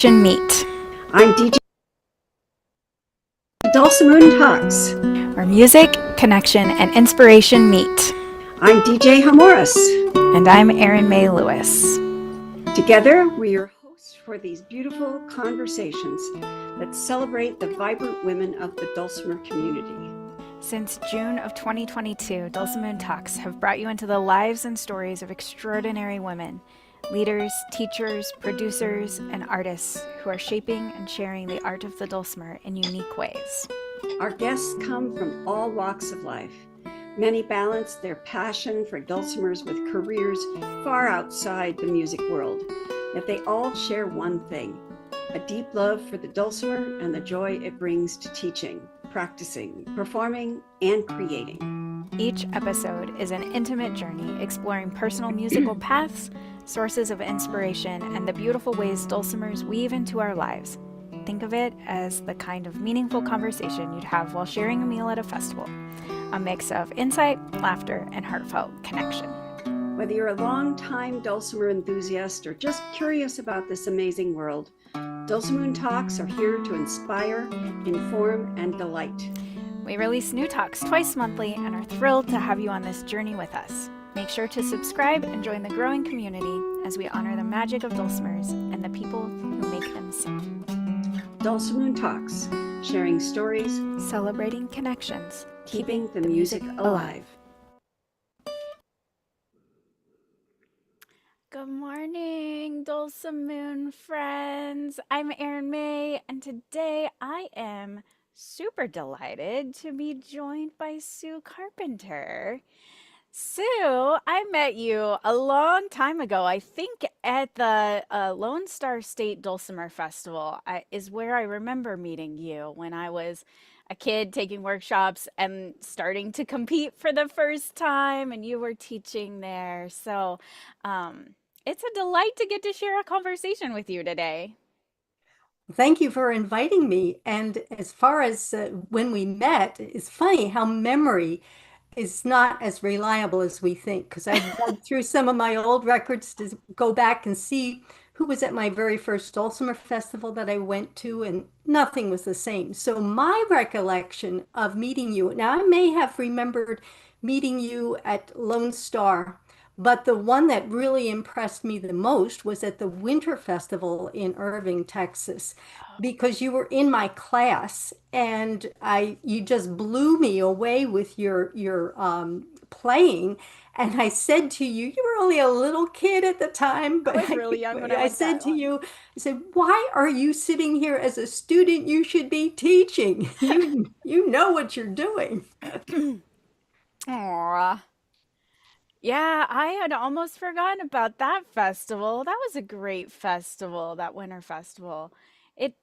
Meet, I'm DJ Dulcimoon Talks. where music, connection, and inspiration meet. I'm DJ Hamouris. And I'm Erin Mae Lewis. Together, we are hosts for these beautiful conversations that celebrate the vibrant women of the dulcimer community. Since June of 2022, Dulcimoon Talks have brought you into the lives and stories of extraordinary women, leaders, teachers, producers, and artists who are shaping and sharing the art of the dulcimer in unique ways. Our guests come from all walks of life. Many balance their passion for dulcimers with careers far outside the music world. Yet they all share one thing: a deep love for the dulcimer and the joy it brings to teaching, practicing, performing, and creating. Each episode is an intimate journey exploring personal musical paths, sources of inspiration, and the beautiful ways dulcimers weave into our lives. Think of it as the kind of meaningful conversation you'd have while sharing a meal at a festival. A mix of insight, laughter, and heartfelt connection. Whether you're a long-time dulcimer enthusiast or just curious about this amazing world, Dulcimoon Talks are here to inspire, inform, and delight. We release new talks twice monthly and are thrilled to have you on this journey with us. Make sure to subscribe and join the growing community as we honor the magic of dulcimers and the people who make them sing. Dulcimoon Talks, sharing stories, Celebrating connections, keeping the music alive. Good morning, Dulcimoon friends. I'm Erin Mae, and today I am super delighted to be joined by Sue Carpenter. Sue, I met you a long time ago. I think at the Lone Star State Dulcimer Festival is where I remember meeting you when I was a kid taking workshops and starting to compete for the first time, and you were teaching there. So it's a delight to get to share a conversation with you today. Thank you for inviting me. And as far as when we met, it's funny how memory is not as reliable as we think, because I dug through some of my old records to go back and see who was at my very first Dulcimer festival that I went to, and nothing was the same. So my recollection of meeting you, now I may have remembered meeting you at Lone Star, but the one that really impressed me the most was at the Winter Festival in Irving, Texas, because you were in my class and you just blew me away with your playing. And I said to you, you were only a little kid at the time, but I was really young when I I went said that to one. you, I said, why are you sitting here as a student? You should be teaching. You know what you're doing. Aw. Yeah, I had almost forgotten about that festival. That was a great festival, that winter festival. It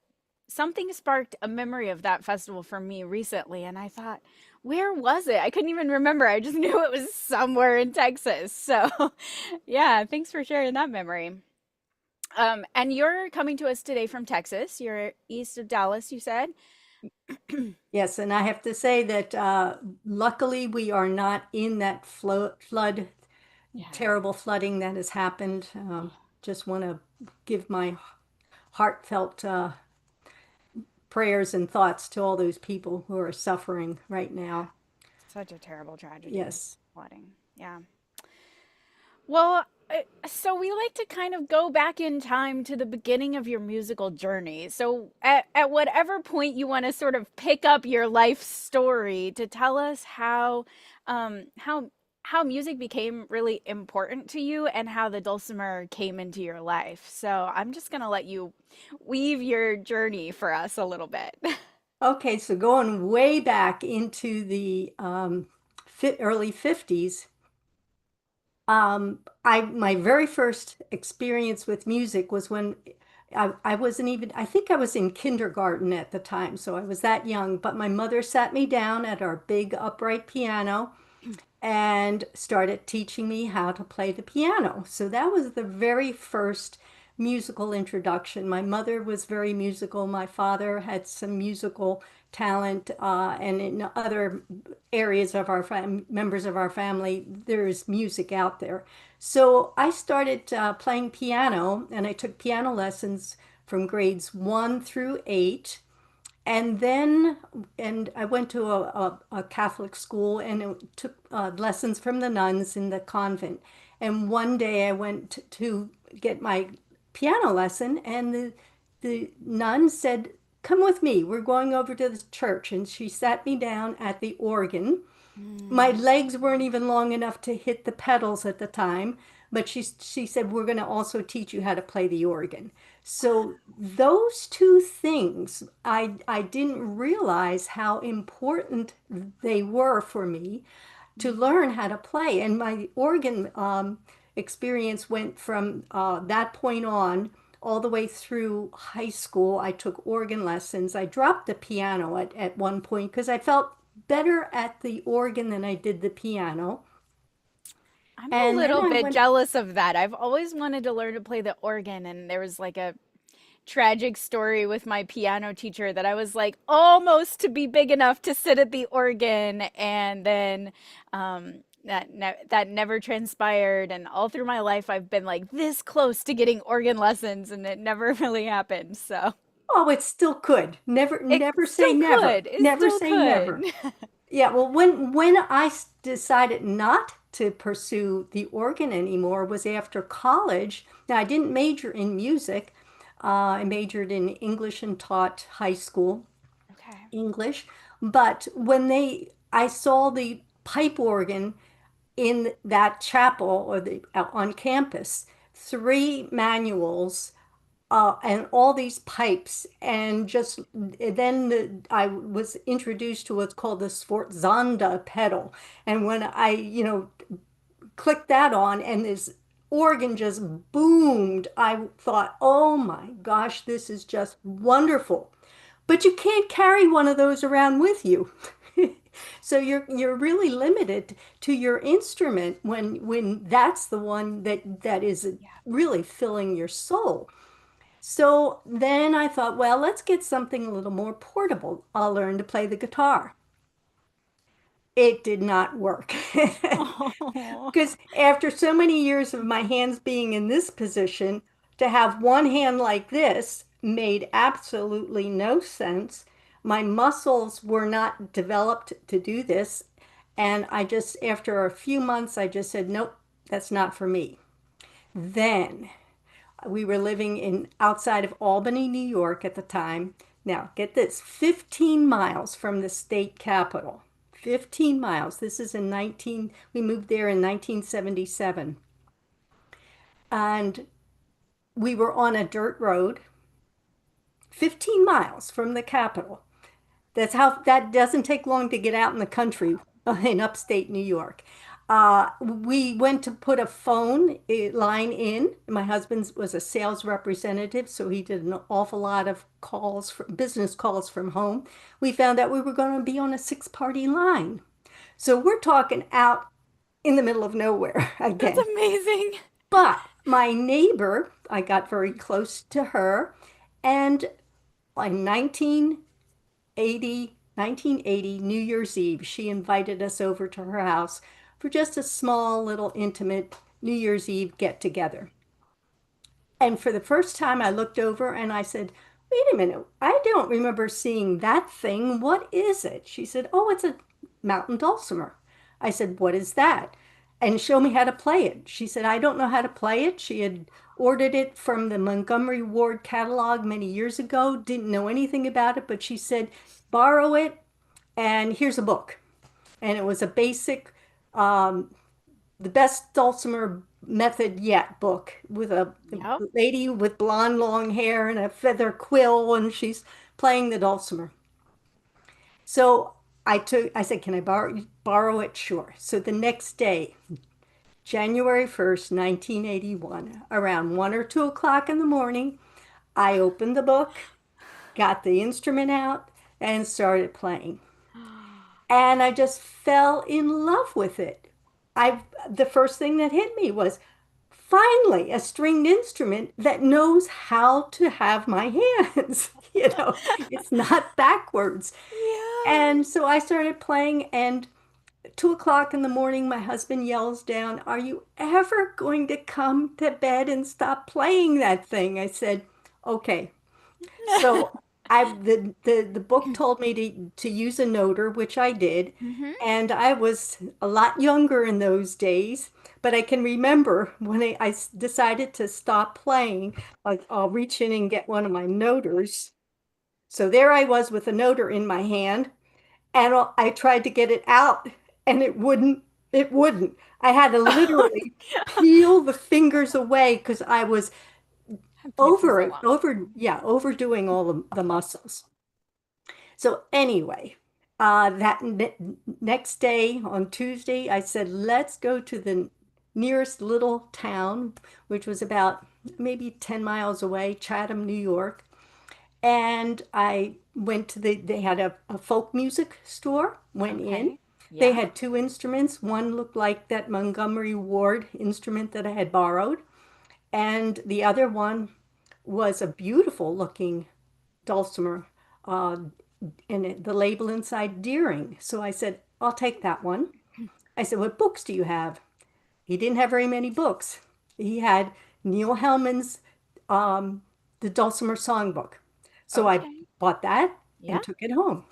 Something sparked a memory of that festival for me recently, and I thought, where was it? I couldn't even remember. I just knew it was somewhere in Texas. So, yeah, thanks for sharing that memory. And you're coming to us today from Texas. You're east of Dallas, you said. Yes, and I have to say that luckily we are not in that flood, Yeah. terrible flooding that has happened. Just want to give my heartfelt prayers and thoughts to all those people who are suffering right now. Such a terrible tragedy. Yes. Flooding. Yeah. Well, so we like to kind of go back in time to the beginning of your musical journey. So at whatever point you want to sort of pick up your life story to tell us um, how how music became really important to you and how the dulcimer came into your life. So I'm just gonna let you weave your journey for us a little bit. Okay, so going way back into the early 50s, my very first experience with music was when I wasn't even, I think I was in kindergarten at the time, so I was that young, but my mother sat me down at our big upright piano and started teaching me how to play the piano. So that was the very first musical introduction. My mother was very musical. My father had some musical talent, and in other areas of our members of our family, there's music out there. So I started playing piano, and I took piano lessons from grades 1 through 8. And then, and I went to a Catholic school and it took lessons from the nuns in the convent. And one day I went to get my piano lesson, and the nun said, "Come with me. We're going over to the church." And she sat me down at the organ. My Mm. legs weren't even long enough to hit the pedals at the time, but she said, "We're going to also teach you how to play the organ." So those two things, I didn't realize how important they were for me to Mhm. learn how to play. And my organ experience went from that point on all the way through high school. I took organ lessons. I dropped the piano at one point because I felt better at the organ than I did the piano. I'm a And then little I bit went, jealous of that. I've always wanted to learn to play the organ, and there was like a tragic story with my piano teacher that I was like almost to be big enough to sit at the organ, and then that never transpired. And all through my life, I've been like this close to getting organ lessons, and it never really happened. So "Oh, it still could. Never, it never say still never. could. It Never still say could. never." Yeah, well, when I decided not to pursue the organ anymore was after college. Now, I didn't major in music. I majored in English and taught high school Okay. English. But I saw the pipe organ in that chapel or on campus, three manuals and all these pipes, and just then I was introduced to what's called the Sforzanda pedal. And when I, clicked that on and this organ just boomed, I thought, "Oh my gosh, this is just wonderful." But you can't carry one of those around with you. So you're really limited to your instrument when that's the one that is Yeah. really filling your soul. So then I thought, well, let's get something a little more portable. I'll learn to play the guitar. It did not work. Oh. Because after so many years of my hands being in this position, to have one hand like this made absolutely no sense. My muscles were not developed to do this. And after a few months, I just said, nope, that's not for me. Then we were living in outside of Albany, New York at the time. Now, get this, 15 miles from the state capital. 15 miles. This is we moved there in 1977. And we were on a dirt road, 15 miles from the capital. That doesn't take long to get out in the country in upstate New York. We went to put a phone line in. My husband was a sales representative, so he did an awful lot of business calls from home. We found out we were going to be on a six-party line. So we're talking out in the middle of nowhere That's again. amazing. But my neighbor, I got very close to her, and in 1980 New Year's Eve, she invited us over to her house for just a small little intimate New Year's Eve get together. And for the first time, I looked over and I said, "Wait a minute, I don't remember seeing that thing. What is it?" She said, "Oh, it's a mountain dulcimer." I said, "What is that?" And show me how to play it. She said, "I don't know how to play it." She had ordered it from the Montgomery Ward catalog many years ago, didn't know anything about it, but she said, "Borrow it, and here's a book." And it was a basic, um, the best dulcimer method yet book with a Yep. lady with blonde long hair and a feather quill, and she's playing the dulcimer. So I said, "Can I borrow it?" Sure. So the next day, January 1st, 1981, around 1 or 2 o'clock in the morning, I opened the book, got the instrument out, and started playing. And I just fell in love with it. The first thing that hit me was finally a stringed instrument that knows how to have my hands. It's not backwards. Yeah. And so I started playing, and 2 o'clock in the morning, my husband yells down, "Are you ever going to come to bed and stop playing that thing?" I said, Okay. So the book told me to use a noter, which I did, Mm-hmm. and I was a lot younger in those days. But I can remember when decided to stop playing, like I'll reach in and get one of my noters. So there I was with a noter in my hand, and I tried to get it out, and It wouldn't. I had to literally peel the fingers away because I was I've played for so long. overdoing all the muscles. So anyway, that ne next day on Tuesday, I said, let's go to the nearest little town, which was about maybe 10 miles away, Chatham, New York. And I went to they had a folk music store, went in. Okay. They Yeah. had two instruments. One looked like that Montgomery Ward instrument that I had borrowed, and the other one was a beautiful looking dulcimer, uh, and the label inside Deering. So I said, I'll take that one. I said, what books do you have? He didn't have very many books. He had Neil Hellman's um, The Dulcimer Songbook. So I Okay. bought that Yeah. and took it home.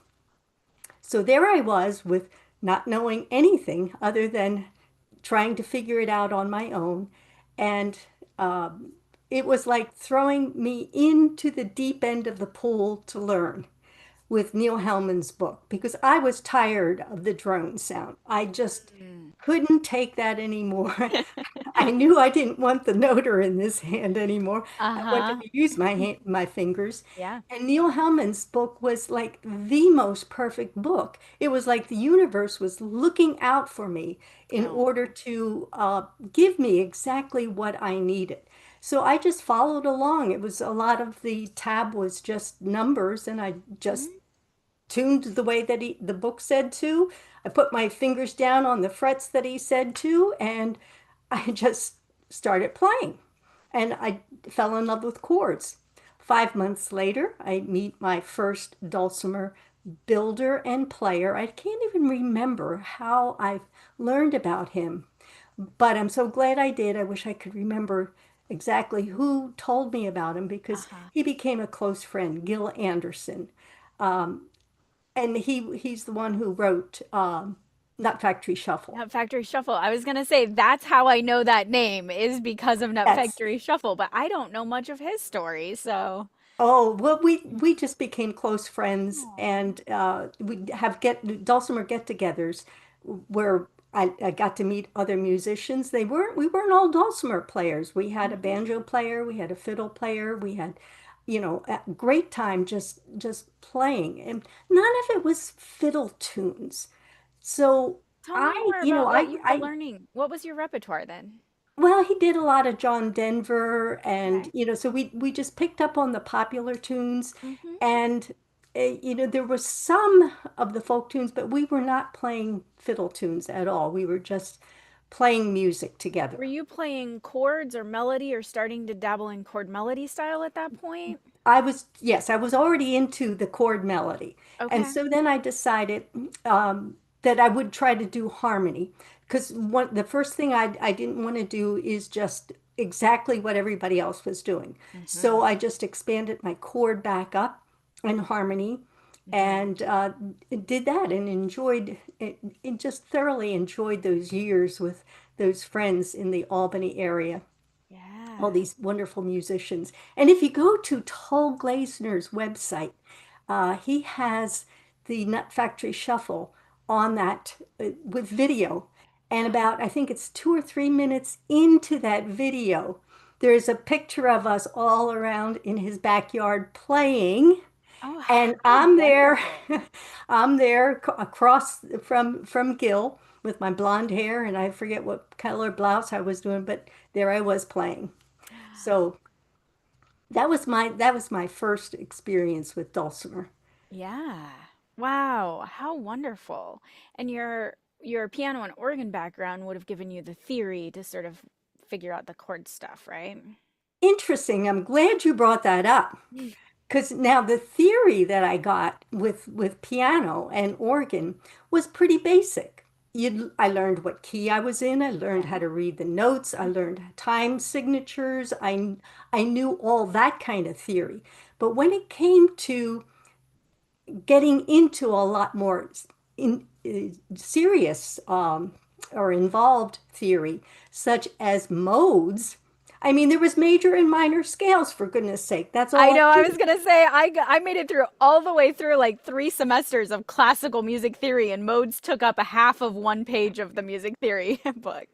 So there I was with not knowing anything other than trying to figure it out on my own. And um, it was like throwing me into the deep end of the pool to learn with Neil Hellman's book because I was tired of the drone sound. I just Mm. couldn't take that anymore. I knew I didn't want the noter in this hand anymore. I wanted Uh-huh. to use my fingers. Yeah. And Neil Hellman's book was like the most perfect book. It was like the universe was looking out for me in order Oh. to give me exactly what I needed. So I just followed along. It was a lot of the tab was just numbers, and I just Mhm. tuned the way that the book said to. I put my fingers down on the frets that he said to, and I just started playing. And I fell in love with chords. 5 months later, I meet my first dulcimer builder and player. I can't even remember how I learned about him, but I'm so glad I did. I wish I could remember exactly who told me about him because Uh-huh. he became a close friend, Gil Anderson. Um, and he's the one who wrote Nut Factory Shuffle. Nut Factory Shuffle. I was gonna say that's how I know that name is because of Nut That's Factory Shuffle, but I don't know much of his story, so. Oh, well, we just became close friends, Aw. and we have get dulcimer get-togethers where I got to meet other musicians. We weren't all dulcimer players. We had a Mhm. banjo player, we had a fiddle player, we had, a great time just playing, and none of it was fiddle tunes. So Tell me more you know, about what you were learning. What was your repertoire then? well, he did a lot of John Denver, and Okay. so we just picked up on the popular tunes, Mm-hmm. and there was some of the folk tunes, but we were not playing fiddle tunes at all. We were just playing music Were together. you playing chords or melody or starting to dabble in chord melody style at that point? Yes, I was already into the chord melody. And Okay. so then I decided that I would try to do harmony because the first thing I didn't want to do is just exactly what everybody else was doing. So Mm-hmm. I just expanded my chord back up in harmony Mm-hmm. and did that and enjoyed it, just thoroughly enjoyed those years with those friends in the Albany area, all Yeah. these wonderful musicians. And if you go to Toll Glazner's website, he has the Nut Factory Shuffle on that with video. And about, I think it's 2 or 3 minutes into that video, there's a picture of us all around in his backyard playing. Oh, And how I'm there, wonderful. I'm there across from Gil with my blonde hair, and I forget what color blouse I was doing, but there I was playing. So that was my first experience with dulcimer. Yeah. Wow, how wonderful. And your piano and organ background would have given you the theory to sort of figure out the chord stuff, right? Interesting. I'm glad you brought that up because now the theory that I got with piano and organ was pretty basic. I learned what key I was in. I learned how Yeah. to read the notes. I learned time signatures. I knew all that kind of theory. But when it came to getting into a lot more serious or involved theory, such as modes, I mean, there was major and minor scales, for goodness sake. That's all I I know. I knew. was gonna say I made it through all the way through like 3 semesters of classical music theory, and modes took up a half of one page of the music theory book.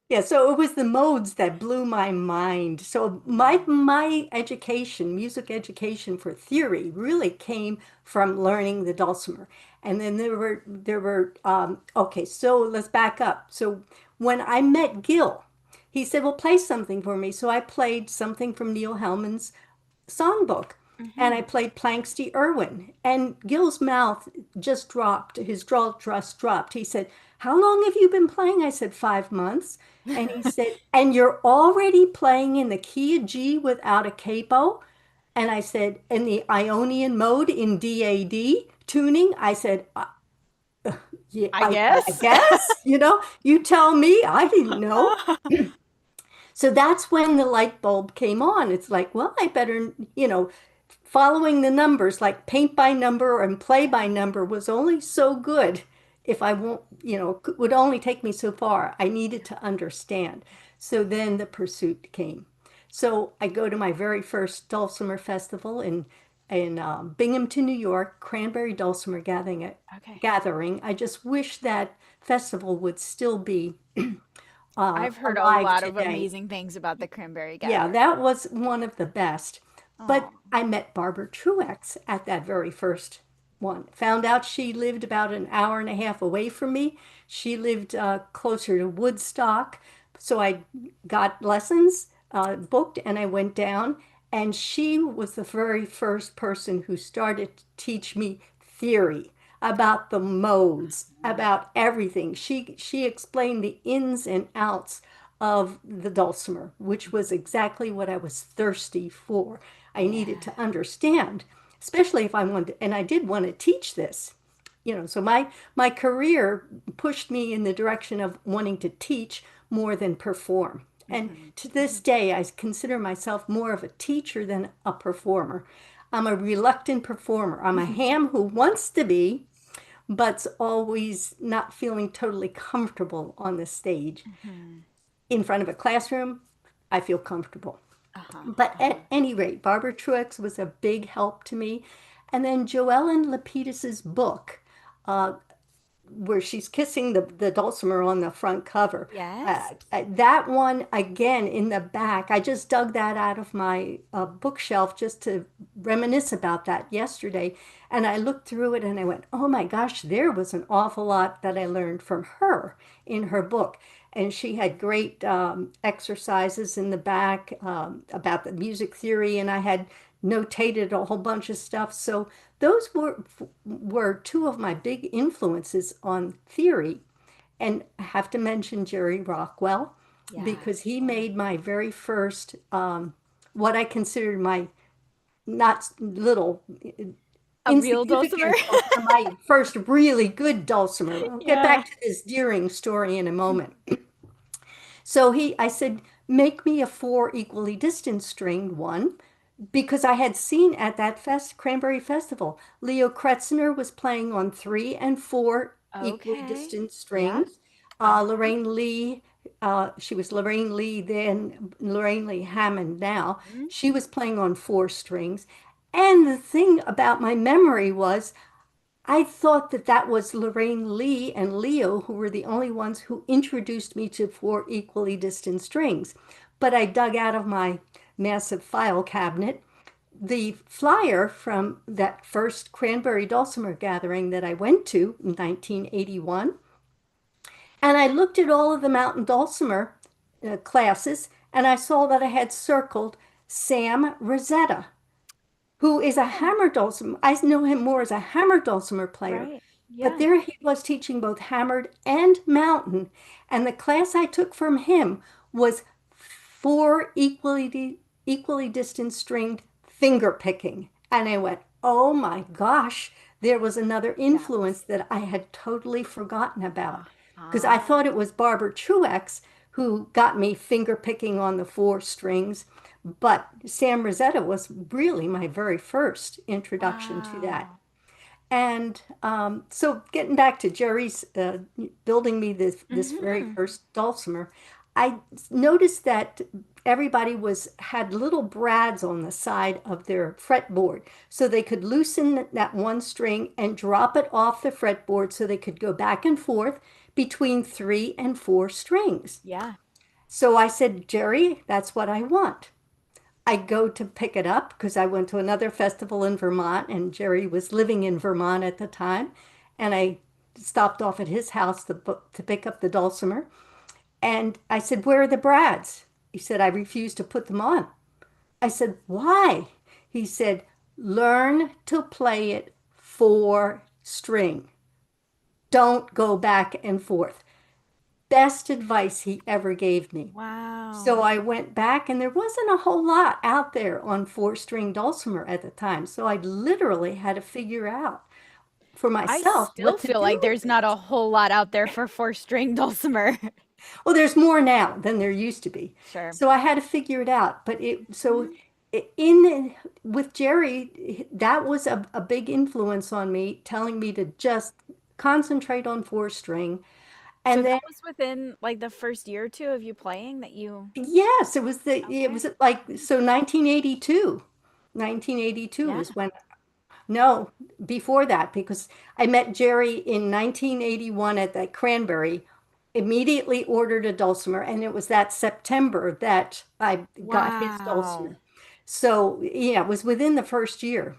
Yeah, so it was the modes that blew my mind. So my education, music education for theory, really came from learning the dulcimer. And then okay, so let's back up. So when I met Gil, he said, "Well, play something for me." So I played something from Neil Hellman's songbook. And I Hmm. played Planxty Irwin. And Gil's mouth just dropped. His jaw just dropped. He said, "How long have you been playing?" I said, "5 months." And he said, "And you're already playing in the key of G without a capo?" And I said, "In the Ionian mode in DAD tuning?" I said, yeah, I I guess. guess, you tell me. I didn't know. So that's when the light bulb came on. It's like, well, I better, following the numbers, like paint by number and play by number was only so good if I won't, would only take me so far. I needed to understand. So then the pursuit came. So I go to my very first Dulcimer Festival in Binghamton, New York, Cranberry Dulcimer Okay. gathering. I just wish that festival would still be I've heard a alive lot of today. amazing things about the Cranberry Yeah, Gathering. that was one of the best. Oh, But I met Barbara Truex at that very first one. Found out she lived about an hour and a half away from me. She lived closer to Woodstock. So I got lessons booked and I went down. And she was the very first person who started to teach me theory about the modes, about everything. She explained the ins and outs of the dulcimer, which was exactly what I was thirsty for. I needed yeah. to understand, especially if I wanted, and I did want to teach this. So my career pushed me in the direction of wanting to teach more than perform. And Hmm. to this day, I consider myself more of a teacher than a performer. I'm a reluctant performer. I'm a ham who wants to be, but's always not feeling totally comfortable on the stage. Hmm. In front of a classroom, I feel comfortable. Uh-huh. But Uh-huh. at any rate, Barbara Truex was a big help to me. And then Joellen Lapidus's book, uh, where she's kissing the dulcimer on the front cover. Yes. That one, again, in the back, I just dug that out of my bookshelf just to reminisce about that yesterday. And I looked through it and I went, oh my gosh, there was an awful lot that I learned from her in her book. And she had great exercises in the back about the music theory, and I had notated a whole bunch of stuff. So those were two of my big influences on theory. And I have to mention Jerry Rockwell Yeah. because he made my very first, what I considered my not little A real dulcimer? insignificant dulcimer, my first really good dulcimer. I'll get Yeah. back to this Deering story in a moment. So I said, make me a four equally distant stringed one because I had seen at that Cranberry Festival, Leo Kretzner was playing on 3 and 4 equally Okay. distant Yep. strings. Uh-huh. Lorraine Lee, she was Lorraine Lee then, Lorraine Lee Hammond now. Hmm. She was playing on 4 strings. And the thing about my memory was I thought that that was Lorraine Lee and Leo, who were the only ones who introduced me to 4 equally distant strings. But I dug out of my massive file cabinet the flyer from that first Cranberry Dulcimer gathering that I went to in 1981. And I looked at all of the Mountain Dulcimer classes and I saw that I had circled Sam Rosetta, who is a Oh, hammer dulcimer. I know him more as a hammer dulcimer player, right. but Yeah. there he was teaching both hammered and mountain. And the class I took from him was 4 equally distant stringed finger picking. And I went, oh my gosh, there was another influence That's that I had totally forgotten uh, about. because I Ah, thought it was Barbara Truex who got me finger picking on the four strings, but Sam Rosetta was really my very first introduction to that. wow. And so getting back to Jerry's building me this very Hmm. first dulcimer, I noticed that everybody was had little brads on the side of their fretboard, so they could loosen that one string and drop it off the fretboard, so they could go back and forth between three and four strings. Yeah. So I said, Jerry, that's what I want. I go to pick it up because I went to another festival in Vermont and Jerry was living in Vermont at the time. And I stopped off at his house to pick up the dulcimer. And I said, where are the brads? He said, I refuse to put them on. I said, why? He said, learn to play it four string. Don't go back and forth. Best advice he ever gave me. So Wow. I went back, and there wasn't a whole lot out there on four-string dulcimer at the time. So I literally had to figure out for I myself still what to feel do like with there's not it. a whole lot out there for four-string dulcimer. Well, there's more now than there used to be. Sure. So I had to figure it out. But it so Mhm. in with Jerry, that was a big influence on me, telling me to just concentrate on four string. So And then that was within like the first year or two of you playing that you yes, it okay. was like so 1982. 1982 Yeah. is when no, before that, because I met Jerry in 1981 at that Cranberry, immediately ordered a dulcimer, and it was that September that I got his Wow. dulcimer. So, yeah, it was within the first year,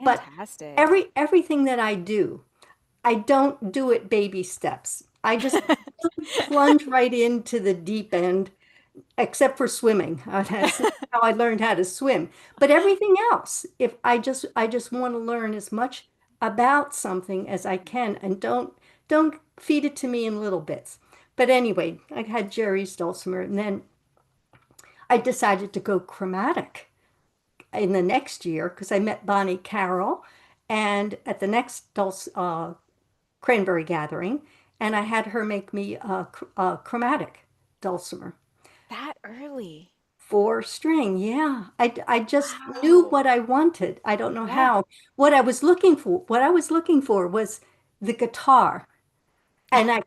but Fantastic. everything that I do, I don't do it baby steps. I just plunge right into the deep end except for swimming. That's how I learned how to swim. But everything else, if I just want to learn as much about something as I can and don't feed it to me in little bits. But anyway, I had Jerry's dulcimer and then I decided to go chromatic in the next year because I met Bonnie Carroll and at the next cranberry gathering and I had her make me a chromatic dulcimer. That early. Four string, yeah. I just knew Wow. what I wanted. I don't know Yeah. how. What I was looking for was the guitar. And I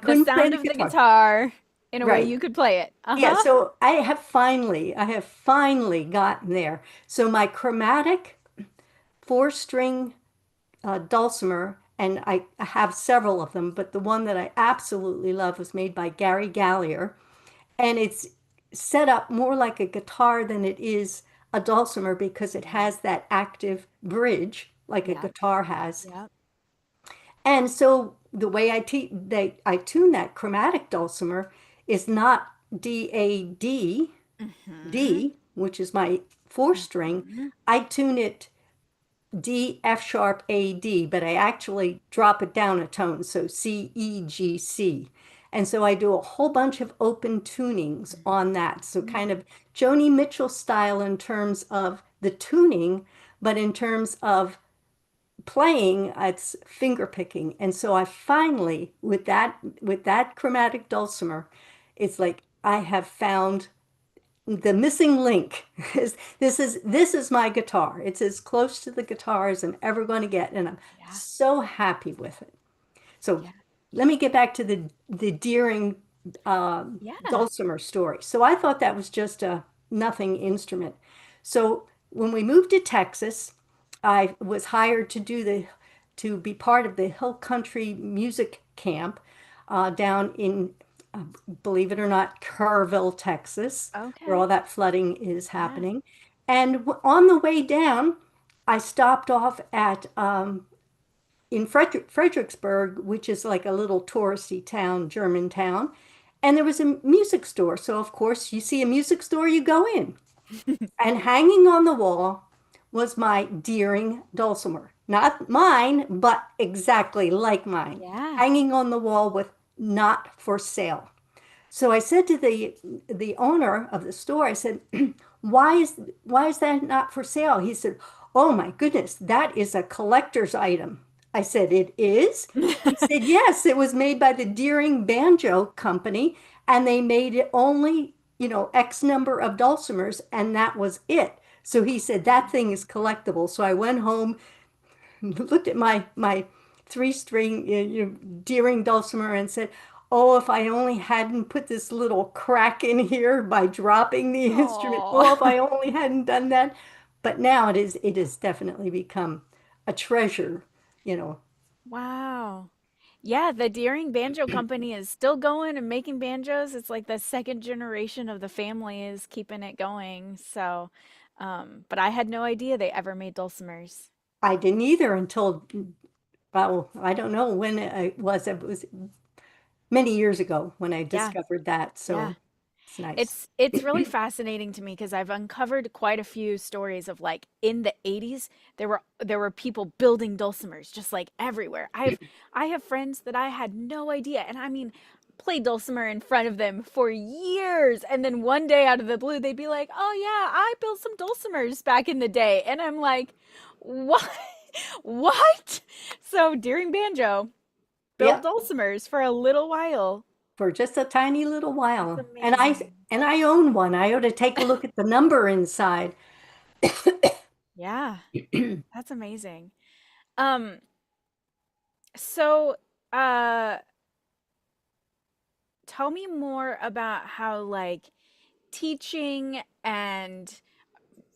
The couldn't play sound the of the guitar. guitar in a way Right. you could play it. Yeah, Uh-huh. so I have finally gotten there. So my chromatic four string dulcimer, and I have several of them, but the one that I absolutely love was made by Gary Gallier. And it's set up more like a guitar than it is a dulcimer because it Yeah. has that active bridge like a Yeah. guitar has. Yeah. And so the way I tune that chromatic dulcimer is not D A D Mm-hmm. D, which is my four string. Mm-hmm. I tune it D F sharp A D, but I actually drop it down a tone, so C E G C. And so I do a whole bunch of open tunings on that. So kind of Joni Mitchell style in terms of the tuning, but in terms of playing, it's finger picking. And so I finally, with that chromatic dulcimer, it's like I have found the missing link is this is my guitar. It's as close to the guitar as I'm ever going to get, and I'm Yeah. so happy with it. So Yeah. let me get back to the Deering Yeah. dulcimer story. So I thought that was just a nothing instrument. So when we moved to Texas, I was hired to be part of the Hill Country Music Camp down in, believe it or not, Kerrville, Texas, where all Okay. that flooding is Yeah. happening. And on the way down, I stopped off at in Fredericksburg, which is like a little touristy town, German town, and there was a music store. So of course, you see a music store, you go in. And hanging on the wall was my Deering dulcimer. Not mine, but exactly like mine. Yeah. Hanging on the wall with not for sale. So I said to the owner of the store, I said, why is that not for sale? He said, "Oh my goodness, that is a collector's item." I said, it is? He said, yes, it was made by the Deering Banjo Company, and they made it only, X number of dulcimers, and that was it. So he said, that thing is collectible. So I went home, looked at my three-string Deering dulcimer and said, oh, if I only hadn't put this little crack in here by dropping the instrument. Oh, Oh, if I only hadn't done that. But now it has definitely become a treasure, you know. wow. Yeah, the Deering Banjo Company is still going and making banjos. It's like the second generation of the family is keeping it going. So, but I had no idea they ever made dulcimers. I didn't either until, well, I don't know when it was. It was many years ago when I Yeah, discovered that. yeah. So it's nice. It's really fascinating to me because I've uncovered quite a few stories of like in the 80s there were people building dulcimers just like everywhere. I have friends that I had no idea, and I mean played dulcimer in front of them for years, and then one day out of the blue they'd be like, "Oh yeah, I built some dulcimers back in the day." And I'm like, "What?" What? So Deering Banjo built Yep, dulcimers for a little while. for just a tiny little That's while. And I amazing. and I own one. I ought to take a look at the number inside. Yeah, that's amazing. Um, so, uh, tell me more about how like teaching and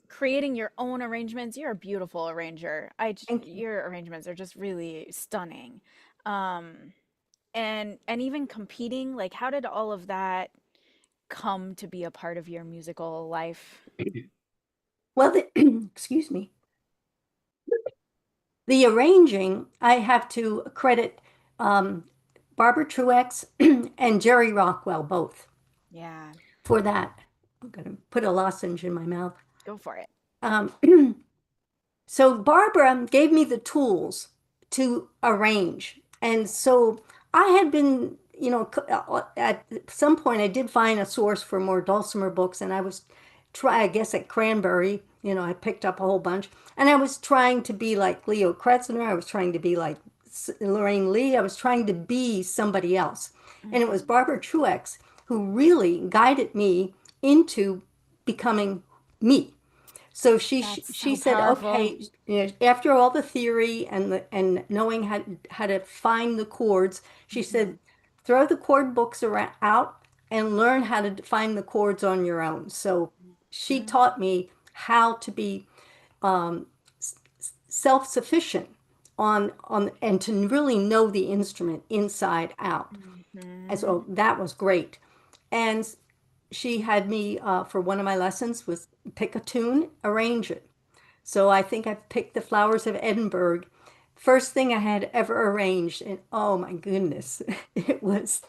creating your own arrangements. You're a beautiful arranger. Thank you. Your arrangements are just really stunning. Um, and even competing, like how did all of that come to be a part of your musical life? Well, excuse me. The arranging, I have to credit um, Barbara Truex and Jerry Rockwell both Yeah, for that. I'm going to put a lozenge in my mouth. go for it. Um, so Barbara gave me the tools to arrange. And so I had been, at some point I did find a source for more dulcimer books, and I was I guess at Cranberry, I picked up a whole bunch, and I was trying to be like Leo Kretzner. I was trying to be like Lorraine Lee. I was trying to be somebody else. And it was Hmm. Barbara Truex who really guided me into becoming me. So That's she so said, powerful. okay, after all the theory and knowing how to find the chords, she Hmm. said, throw the chord books out and learn how to find the chords on your own. So she Hmm. taught me how to be um, self-sufficient on and to really know the instrument inside out. And Hmm. so that was great. And she had me for one of my lessons was pick a tune, arrange it. So I think I picked the Flowers of Edinburgh. First thing I had ever arranged, and oh my goodness, it was,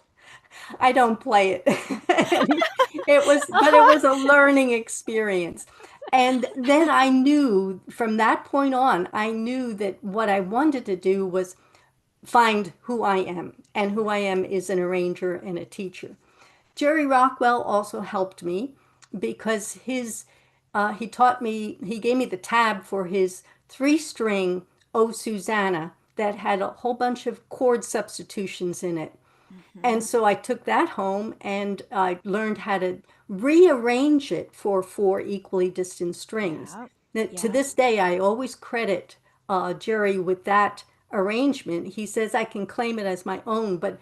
I don't play it. But it was a learning experience. And then I knew from that point on, I knew that what I wanted to do was find who I am. And who I am is an arranger and a teacher. Jerry Rockwell also helped me because he taught me, he gave me the tab for his three-string Oh Susanna that had a whole bunch of chord substitutions in it. And Hmm. so I took that home and I learned how to rearrange it for four equally distant strings. Yeah. Now, to Yeah. this day, I always credit Jerry with that arrangement. He says I can claim it as my own, but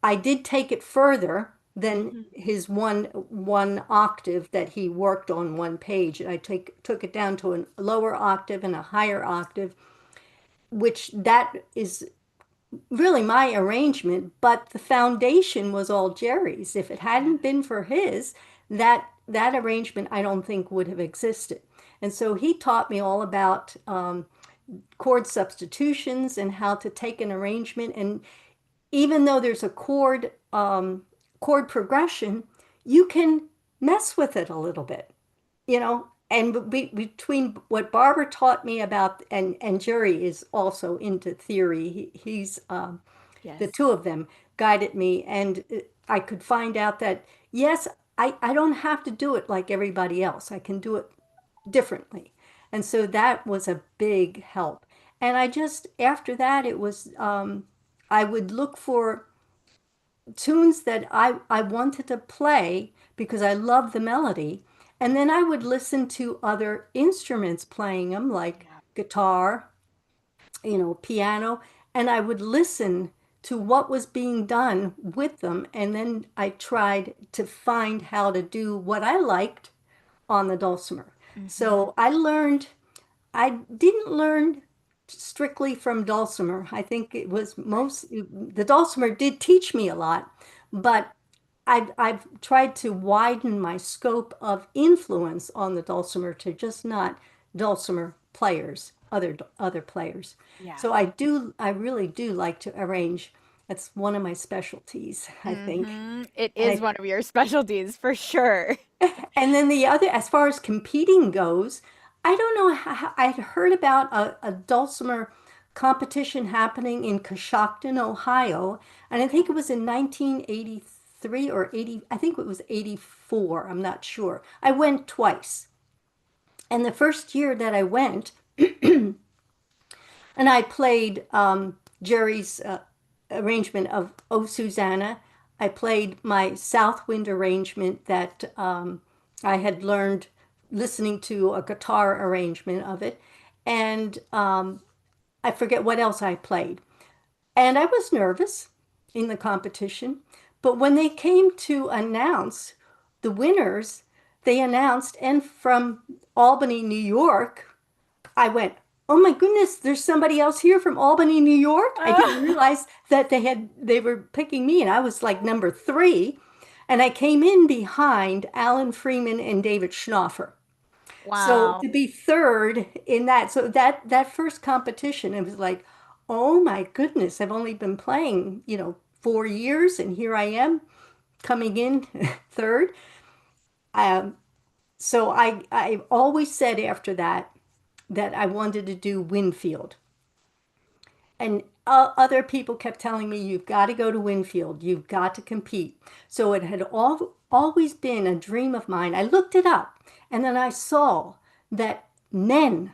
I did take it further than Hmm. his one octave that he worked on one page. And I took it down to a lower octave and a higher octave, which that is really my arrangement, but the foundation was all Jerry's. If it Yeah. hadn't been for his, that arrangement I don't think would have existed. And so he taught me all about chord substitutions and how to take an arrangement. And even though there's a chord progression, you can mess with it a little bit, And between what Barbara taught me about, and Jerry is also into theory. He's the Yes. two of them guided me, and I could find out that yes, I don't have to do it like everybody else. I can do it differently. And so that was a big help. And I just, after that, it was, I would look for tunes that I wanted to play because I loved the melody. And then I would listen to other instruments playing them, like Yeah. guitar, piano, and I would listen to what was being done with them. And then I tried to find how to do what I liked on the dulcimer. Mm-hmm. So I didn't learn strictly from dulcimer. I think it was Right. the dulcimer did teach me a lot, but I've tried to widen my scope of influence on the dulcimer to just not dulcimer players, other players. Yeah. So I really do like to arrange. That's one of my specialties, I think. Mm-hmm. It And is one of your specialties for sure. and then the other, as far as competing goes, I don't know how, I'd heard about a dulcimer competition happening in Coshocton, Ohio, and I think it was in 1983 or 80, I think it was 84, I'm not sure. I went twice. And the first year that I went, and I played Jerry's arrangement of Oh Susanna. I played my South Wind arrangement that I had learned listening to a guitar arrangement of it. And I forget what else I played. And I was nervous in the competition. But when they came to announce the winners, they announced, and from Albany, New York, I went, oh my goodness, there's somebody else here from Albany, New York. I didn't realize that they were picking me, and I was like number three. And I came in behind Alan Freeman and David Schnaufer. So Wow. to be third in that, so that first competition, it was like, oh my goodness, I've only been playing, 4 years, and here I am coming in third. Um, so I always said after that I wanted to do Winfield. And other people kept telling me, you've got to go to Winfield, you've got to compete. So it had always been a dream of mine. I looked it up and then I saw that men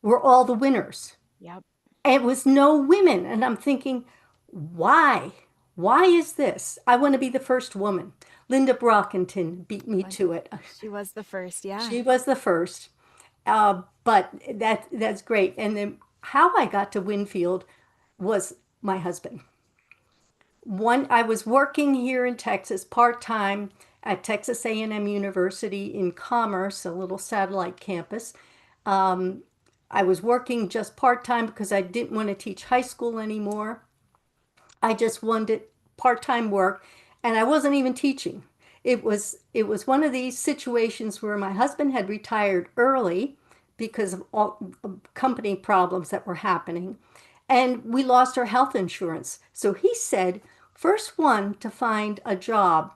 were all the winners. Yep. It was no women. And I'm thinking, why? Why is this? I want to be the first woman. Linda Brockington beat me Was to it. she was the first, yeah. She was the first. But that's great. And then how I got to Winfield was my husband. I was working here in Texas part-time at Texas A&M University in Commerce, a little satellite campus. Um, I was working just part-time because I didn't want to teach high school anymore. I just wanted part-time work, and I wasn't even teaching. It was one of these situations where my husband had retired early because of all company problems that were happening, and we lost our health insurance. So he said, first one to find a job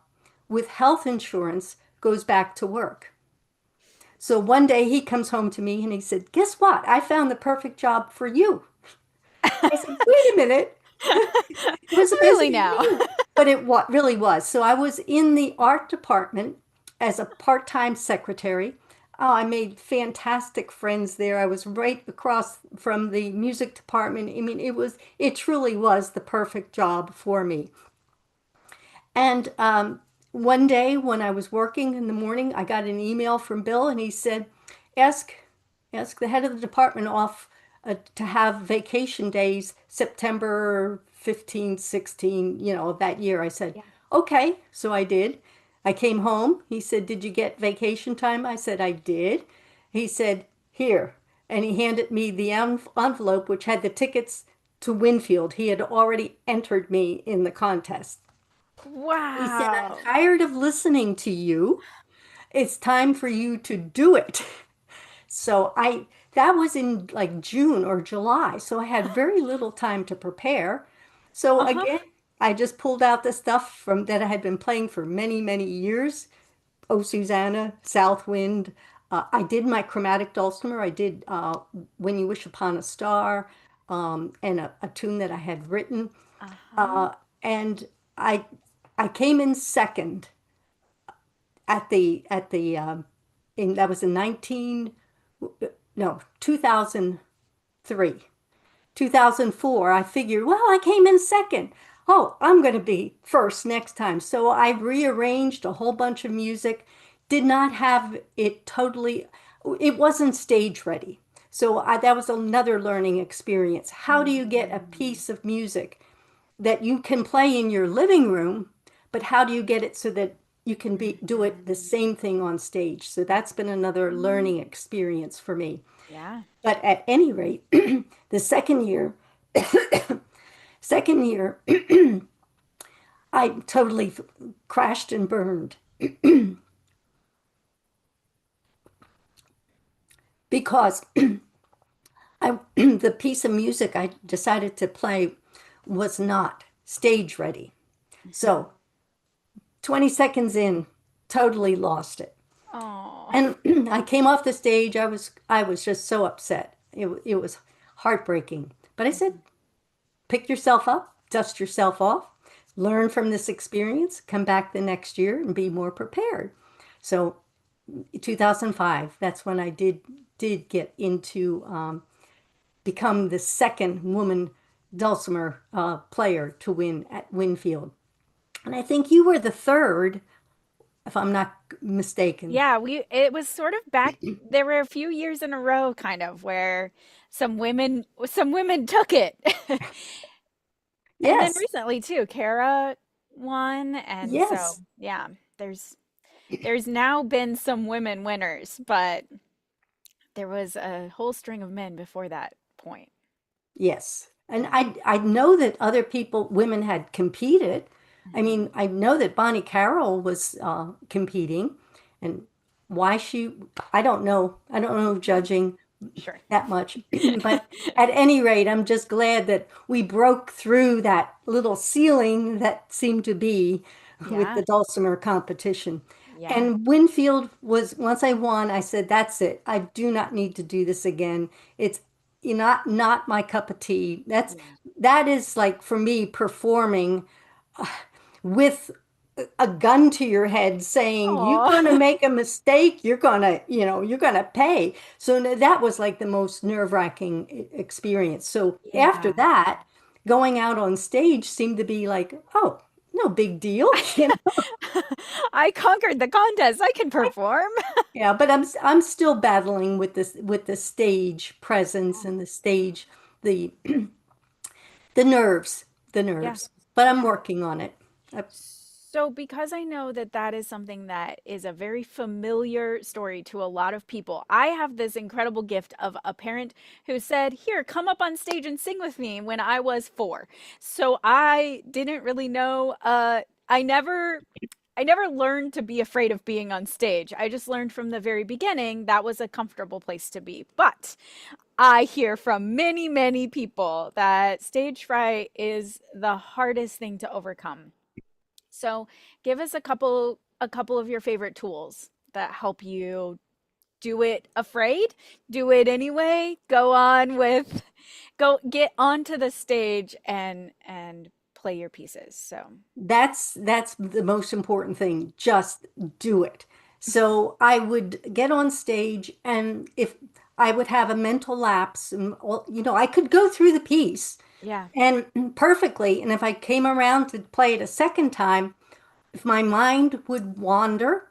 with health insurance goes back to work. So one day he comes home to me and he said, guess what? I found the perfect job for you. I said, wait a minute. It was Really basically now. me, but really was. So I was in the art department as a part-time secretary. Oh, I made fantastic friends there. I was right across from the music department. I mean, it truly was the perfect job for me. And one day when I was working in the morning, I got an email from Bill, and he said, "Ask, ask the head of the department off to have vacation days September 15, 16, of that year." I said, Yeah. "Okay." So I did. I came home. He said, "Did you get vacation time?" I said, "I did." He said, "Here." And he handed me the envelope, which had the tickets to Winfield. He had already entered me in the contest. He said, "I'm Wow. tired of listening to you. It's time for you to do it." So that was in like June or July. So I had very little time to prepare. So Uh-huh. again, I just pulled out the stuff from that I had been playing for many, many years. Oh, Susanna, South Wind. I did my chromatic dulcimer. I did When You Wish Upon a Star, and a tune that I had written. Uh-huh. Uh, and I I came in second in that was in 19 no 2003. 2004, I figured, well, I came in second. Oh, I'm going to be first next time. So I rearranged a whole bunch of music, did not have it totally, it wasn't stage ready. So that was another learning experience. How do you get a Mm, piece of music that you can play in your living room, but how do you get it so that you can do it the mhm. same thing on stage? So that's been another learning experience for me. Yeah. But at any rate, the second year, I totally crashed and burned because the piece of music I decided to play was not stage ready. Mhm. So 20 seconds in, totally lost it. Oh. And I came off the stage. I was just so upset. It was heartbreaking. But I said, Mhm. pick yourself up, dust yourself off, learn from this experience, come back the next year and be more prepared. So 2005, that's when I did get into become the second woman dulcimer player to win at Winfield. And I think you were the third, if I'm not mistaken. Yeah, we it was sort of back there were a few years in a row kind of where some women took it. And then Yes, recently too, Kara won, and so yes. yeah, there's there's now been some women winners, but there was a whole string of men before that point. Yes. And Yeah. I know that other people, women had competed. I Mhm. mean, I know that Bonnie Carroll was competing and why she, I don't know. I don't know judging Sure. that much. But at any rate, I'm just glad that we broke through that little ceiling that seemed to be with Yeah. the dulcimer competition. Yeah. And Winfield was, once I won, I said, that's it. I do not need to do this again. It's not my cup of tea. Yeah. That is like for me performing with a gun to your head saying you're Aw. going to make a mistake, you're going to pay. So that was like the most nerve-wracking experience. So after Yeah. that, going out on stage seemed to be like, oh, no big deal. I conquered the contest. I can perform. Yeah, but I'm still battling with this with the stage presence and the stage the the nerves, the Yeah. nerves. But I'm Yeah. working on it. So, because I know that that is something that is a very familiar story to a lot of people, I have this incredible gift of a parent who said, "Here, come up on stage and sing with me," when I was 4. So, I didn't really know. I never learned to be afraid of being on stage. I just learned from the very beginning that was a comfortable place to be. But I hear from many, many people that stage fright is the hardest thing to overcome. So give us a couple of your favorite tools that help you do it afraid, do it anyway, go get onto the stage and play your pieces. So, That's the most important thing. Just do it. So I would get on stage, and if I would have a mental lapse, and I could go through the piece yeah. and perfectly. And if I came around to play it a second time, if my mind would wander,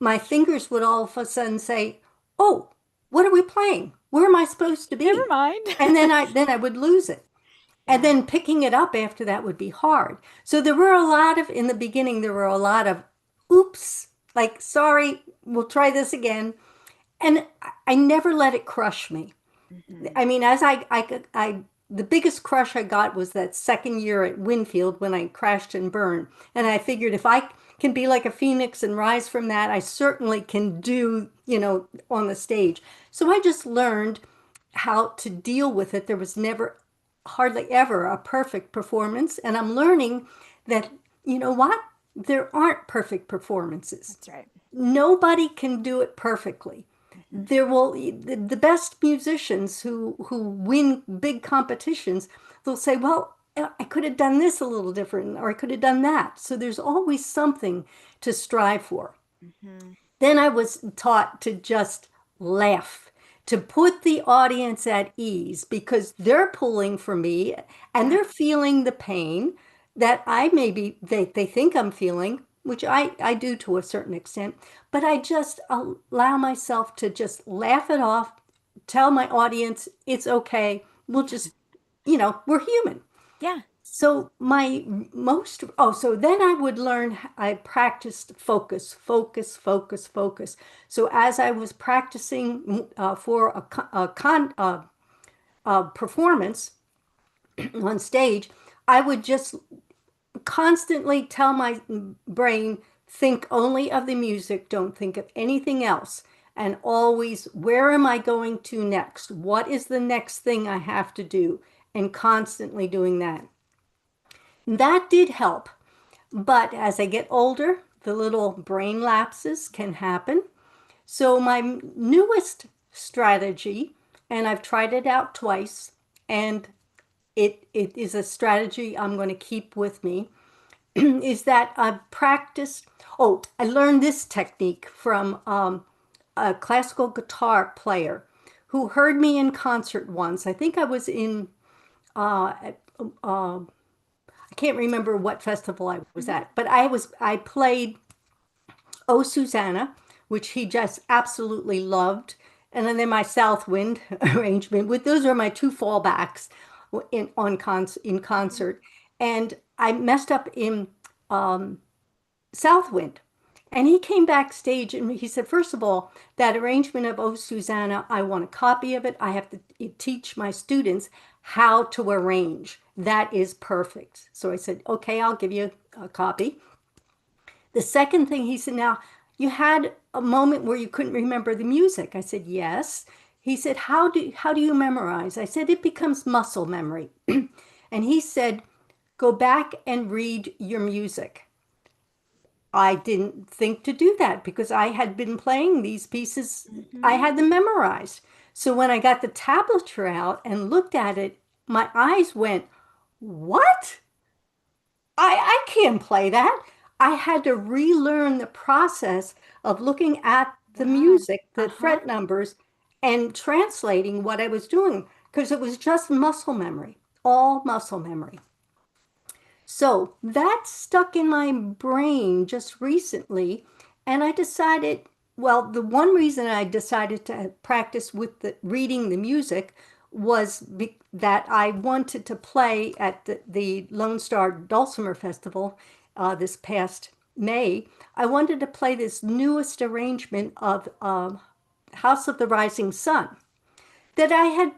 my fingers would all of a sudden say, "Oh, what are we playing? Where am I supposed to Never be?" mind. And then I would lose it. And Yeah. then picking it up after that would be hard. So there were a lot of, in the beginning, there were a lot of oops, like, sorry, we'll try this again. And I never let it crush me. Mhm. I mean, the biggest crush I got was that second year at Winfield when I crashed and burned. And I figured if I can be like a phoenix and rise from that, I certainly can do, on the stage. So I just learned how to deal with it. There was never, hardly ever a perfect performance. And I'm learning that, you know what? There aren't perfect performances. That's right. Nobody can do it perfectly. Mhm. The best musicians who win big competitions, they'll say, well, I could have done this a little different, or I could have done that. So there's always something to strive for. Mhm. Then I was taught to just laugh to put the audience at ease because they're pulling for me and Yeah. they're feeling the pain that I maybe they think I'm feeling, which I do to a certain extent, but I just allow myself to just laugh it off, tell my audience it's okay. We'll just, we're human. Yeah. So my most, oh, so then I would learn, I practiced focus, focus, focus, focus. So as I was practicing for a performance on stage, I would just constantly tell my brain, think only of the music, don't think of anything else. And always, where am I going to next? What is the next thing I have to do? And constantly doing that. That did help. But as I get older, the little brain lapses can happen. So my newest strategy, and I've tried it out twice, and it is a strategy I'm going to keep with me, is that I've practiced. Oh, I learned this technique from a classical guitar player who heard me in concert once. I think I was in, I can't remember what festival I was Hmm. at, but I played Oh Susanna, which he just absolutely loved. And then my Southwind arrangement. With those are my two fallbacks in concert. And I messed up in Southwind. And he came backstage and he said, first of all, that arrangement of Oh Susanna, I want a copy of it. I have to teach my students how to arrange. That is perfect. So I said, okay, I'll give you a copy. The second thing he said, now you had a moment where you couldn't remember the music. I said, yes. He said, how do you memorize? I said, it becomes muscle memory. And he said, go back and read your music. I didn't think to do that because I had been playing these pieces, I Hmm. had them memorized. So when I got the tablature out and looked at it, my eyes went, what? I can't play that. I had to relearn the process of looking at the Wow. music, the Uh-huh. fret numbers, and translating what I was doing because it was just muscle memory, all muscle memory. So that stuck in my brain just recently, and I decided, well, the one reason I decided to practice with the reading the music was that I wanted to play at the Lone Star Dulcimer Festival this past May. I wanted to play this newest arrangement of House of the Rising Sun that I had,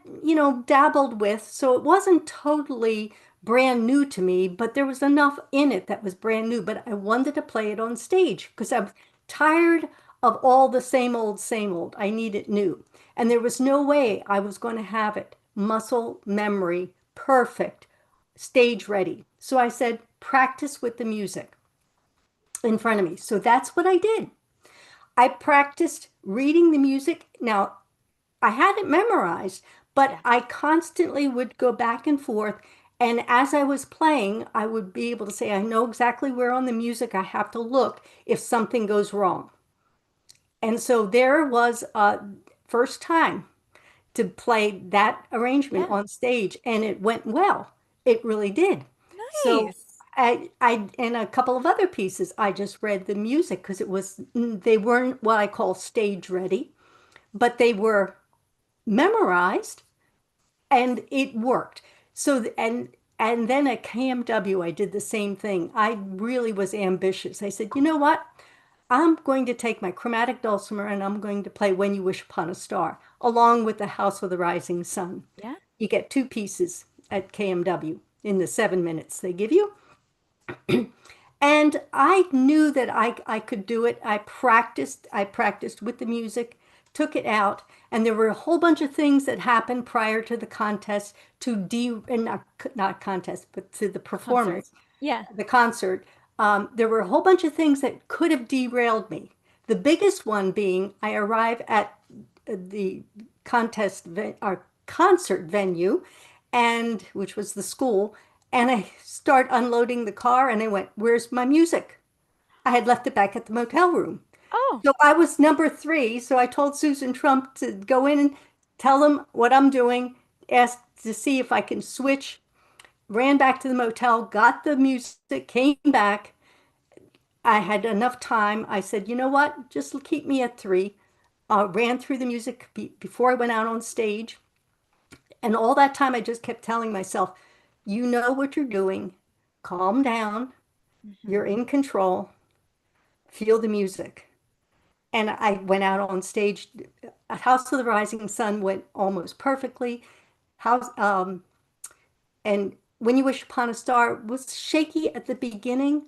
dabbled with. So it wasn't totally brand new to me, but there was enough in it that was brand new. But I wanted to play it on stage because I'm tired of all the same old, same old. I needed new. And there was no way I was going to have it muscle memory, perfect, stage ready. So I said, practice with the music in front of me. So that's what I did. I practiced reading the music. Now, I had it memorized, but Yeah. I constantly would go back and forth. And as I was playing, I would be able to say, I know exactly where on the music I have to look if something goes wrong. And so there was a first time to play that arrangement Yeah. on stage, and it went well. It really did. So Nice. I and a couple of other pieces, I just read the music because they weren't what I call stage ready, but they were memorized and it worked. So and then at KMW I did the same thing. I really was ambitious. I said, you know what? I'm going to take my chromatic dulcimer and I'm going to play When You Wish Upon a Star along with the House of the Rising Sun. Yeah. You get two pieces at KMW in the 7 minutes they give you. And I knew that I could do it. I practiced with the music, took it out, and there were a whole bunch of things that happened prior to the contest and not contest, but to the Concert. performance, Yeah. the concert. There were a whole bunch of things that could have derailed me. The biggest one being I arrive at the our concert venue, and which was the school, and I start unloading the car, and I went, "Where's my music?" I had left it back at the motel room. Oh. So I was number three. So I told Susan Trump to go in and tell them what I'm doing, ask to see if I can switch, ran back to the motel, got the music, came back. I had enough time. I said, you know what? Just keep me at three. Ran through the music before I went out on stage. And all that time, I just kept telling myself, you know what you're doing. Calm down. You're Hmm. in control. Feel the music. And I went out on stage. House of the Rising Sun went almost perfectly. House, and When You Wish Upon a Star was shaky at the beginning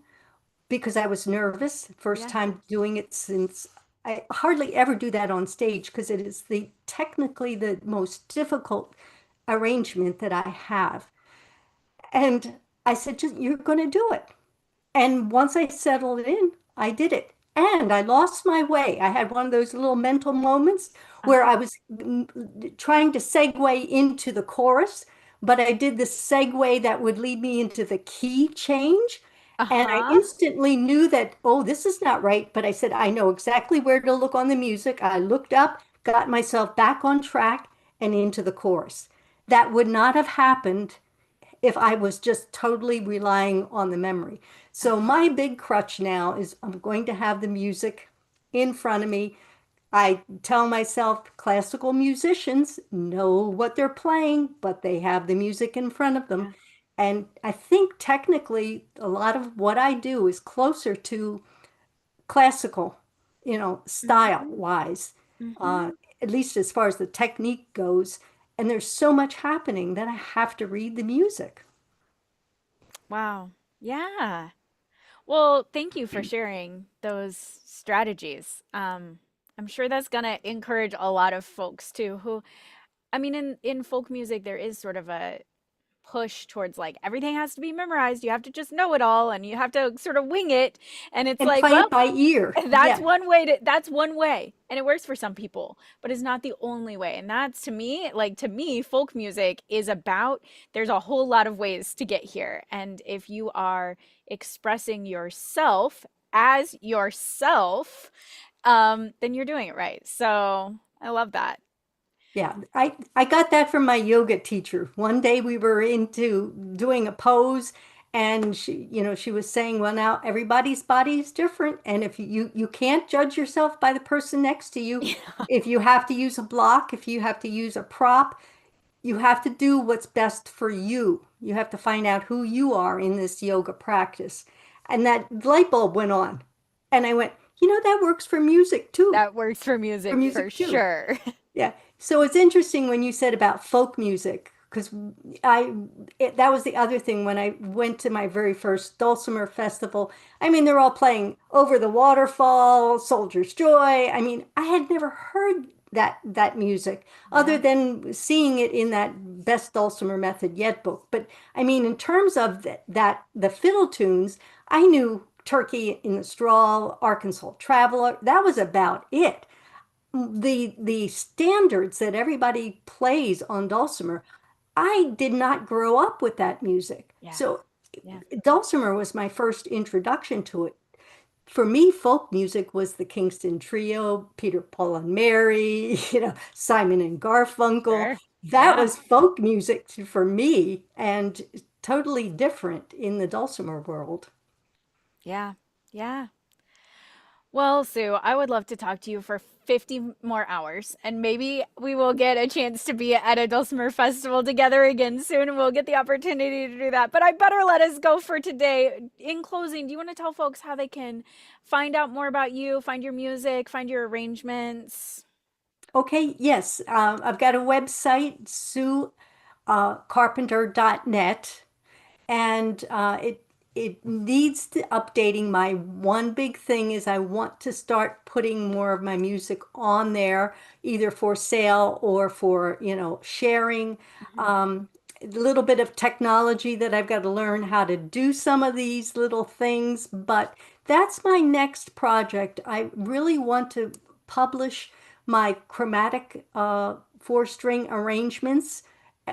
because I was nervous. First Yeah. time doing it since I hardly ever do that on stage because it is the technically the most difficult arrangement that I have. And I said, just you're going to do it. And once I settled in, I did it. And I lost my way. I had one of those little mental moments where Uh-huh. I was trying to segue into the chorus, but I did the segue that would lead me into the key change. And I Uh-huh. instantly knew that, oh, this is not right. But I said, I know exactly where to look on the music. I looked up, got myself back on track and into the chorus. That would not have happened if I was just totally relying on the memory. So Uh-huh. my big crutch now is I'm going to have the music in front of me. I tell myself classical musicians know what they're playing, but they have the music in front of them. Yeah. And I think technically a lot of what I do is closer to classical, style Hmm. wise, Hmm. uh, at least as far as the technique goes. And there's so much happening that I have to read the music. Wow. Yeah. Well, thank you for sharing those strategies. I'm sure that's gonna encourage a lot of folks too, who, I mean, in folk music, there is sort of a push towards like everything has to be memorized. You have to just know it all and you have to sort of wing it. And it's And like, play well, it by ear. that's Yeah. one way to that's one way. And it works for some people, but it's not the only way. And that's to me, like to me, folk music is about there's a whole lot of ways to get here. And if you are expressing yourself as yourself, then you're doing it right. So I love that. Yeah, I got that from my yoga teacher. One day we were into doing a pose and she was saying, well, now everybody's body is different and if you can't judge yourself by the person next to you. If you have to use a block, if you have to use a prop, you have to do what's best for you. You have to find out who you are in this yoga practice. And that light bulb went on. And I went, that works for music too. That works for For music for music too. sure. Yeah. So it's interesting when you said about folk music, because that was the other thing when I went to my very first Dulcimer festival. I mean, they're all playing Over the Waterfall, Soldier's Joy. I mean, I had never heard that music other Yeah. than seeing it in that Best Dulcimer Method Yet book. But I mean, in terms of the fiddle tunes, I knew Turkey in the Straw, Arkansas Traveler. That was about it. The standards that everybody plays on dulcimer, I did not grow up with that music. Yeah. So Yeah. dulcimer was my first introduction to it. For me, folk music was the Kingston Trio, Peter, Paul and Mary, Simon and Garfunkel. Sure. That Yeah. was folk music for me and totally different in the dulcimer world. Yeah. Yeah. Well, Sue, I would love to talk to you for 50 more hours, and maybe we will get a chance to be at a Dulcimer Festival together again soon, and we'll get the opportunity to do that. But I better let us go for today. In closing, do you want to tell folks how they can find out more about you, find your music, find your arrangements? Okay, yes, I've got a website, suecarpenter.net, and it needs to updating. My one big thing is I want to start putting more of my music on there, either for sale or for, sharing. Mhm. A little bit of technology that I've got to learn how to do some of these little things, but that's my next project. I really want to publish my chromatic four-string arrangements,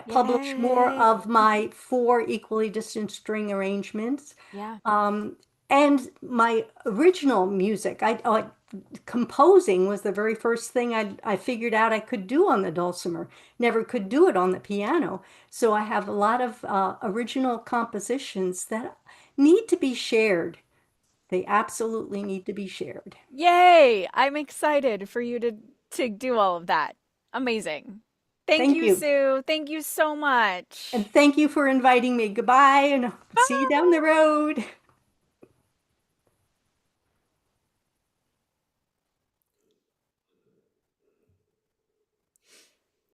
publish more Yay. of my four equally distant string arrangements. Yeah. And my original music, composing was the very first thing I figured out I could do on the dulcimer. Never could do it on the piano. So I have a lot of original compositions that need to be shared. They absolutely need to be shared. Yay! I'm excited for you to do all of that. Amazing. Thank Thank you, you. Sue. Thank you so much. And thank you for inviting me. Goodbye and see you down the road.